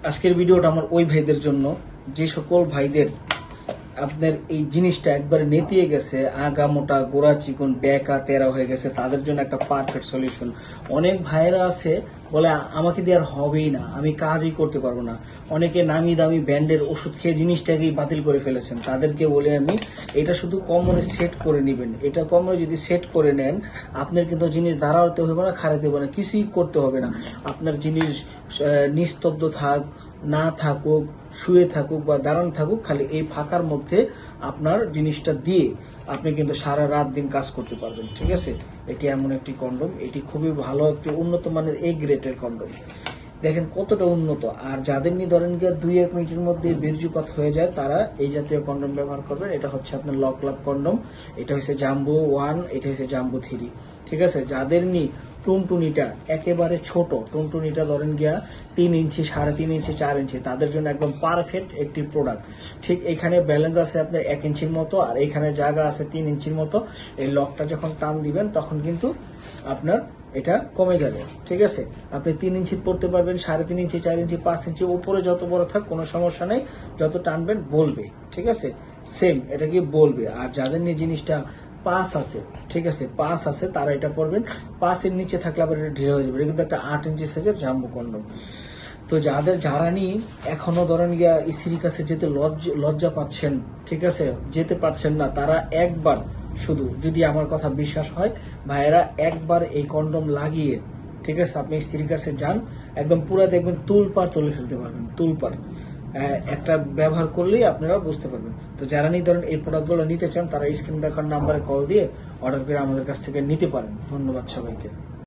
আজকের ভিডিওটা আমার ওই ভাইদের জন্য, যে সকল ভাইদের আপনার এই জিনিসটা একবারে নেতিয়ে গেছে, আগা মোটা গোড়া চিকন ব্যাকা তেরা হয়ে গেছে, তাদের জন্য একটা পারফেক্ট সলিউশন। অনেক ভাইরা আছে বলে আমাকে দিয়ে আর হবেই না, আমি কাজই করতে পারবো না। অনেকে নামি দামি ব্র্যান্ডের ওষুধ খেয়ে জিনিসটাকেই বাতিল করে ফেলেছেন। তাদেরকে বলে আমি, এটা শুধু কোমরে সেট করে নেবেন। এটা কোমরে যদি সেট করে নেন, আপনার কিন্তু জিনিস দাঁড়াতে হবে না, খাড়াতে হবে না, কিছুই করতে হবে না। আপনার জিনিস নিস্তব্ধ থাক না থাকুক, শুয়ে থাকুক বা দাঁড়ানো থাকুক, খালি এই ফাঁকার মধ্যে আপনার জিনিসটা দিয়ে আপনি কিন্তু সারা রাত দিন কাজ করতে পারবেন। ঠিক আছে, এটি এমন একটি কন্ডম, এটি খুবই ভালো একটি উন্নত মানের A গ্রেডের কন্ডম। দেখেন কতটা উন্নত। আর যাদের নিয়ে ধরেন গিয়ে 2-1 মিনিটের মধ্যে বীর্যপাত হয়ে যায়, তারা এই জাতীয় কন্ডম ব্যবহার করবেন। এটা হচ্ছে আপনার লক লাভ কন্ডম, এটা হচ্ছে জাম্বো 1, এটা হচ্ছে জাম্বো 3। ঠিক আছে, যাদের নিয়ে টুনটুনিটা একেবারে ছোট, টুনটুনিটা ধরেন গিয়া 3 ইঞ্চি, 3.5 ইঞ্চি, 4 ইঞ্চি, তাদের জন্য একদম পারফেক্ট একটি প্রোডাক্ট। ঠিক এখানে ব্যালেন্স আছে আপনার 1 ইঞ্চির মতো, আর এখানে জায়গা আছে 3 ইঞ্চির মতো। এই লকটা যখন টান দিবেন তখন কিন্তু আপনার এটা কমে যাবে। ঠিক আছে, আপনি 3 ইঞ্চি পড়তে পারবেন, 3.5 ইঞ্চি, 4 ইঞ্চি, 5 ইঞ্চি, উপরে যত বড় থাক কোনো সমস্যা নেই, যত টানবেন বলবে। ঠিক আছে, সেম এটা কি বলবে। আর যাদের নিয়ে জিনিসটা 5 আছে, ঠিক আছে 5 আছে, তারা এটা পড়বেন। 5 এর নিচে থাকলে আবার এটা ঢিলে হয়ে যাবে। এটা কিন্তু একটা 8 ইঞ্চি সাইজের জাম্বো কন্ডম। তো যারা নিয়ে এখনো ধরেন গিয়া স্ত্রীর কাছে যেতে লজ্জা পাচ্ছেন, ঠিক আছে, যেতে পারছেন না, তারা একবার শুধু, যদি আমার কথা বিশ্বাস হয় ভাইয়েরা, একবার এই কন্ডম লাগিয়ে, ঠিক আছে, আপনি স্ত্রীর কাছে যান, একদম পুরো দেখবেন তুলপার তুলে ফেলতে পারবেন, তুলপার। একটা ব্যবহার করলেই আপনারা বুঝতে পারবেন। তো যারা নিয়ে ধরেন এই প্রোডাক্টগুলো নিতে চান, তারা স্ক্রিন দেখার নাম্বারে কল দিয়ে অর্ডার করে আমাদের কাছ থেকে নিতে পারেন। ধন্যবাদ সবাইকে।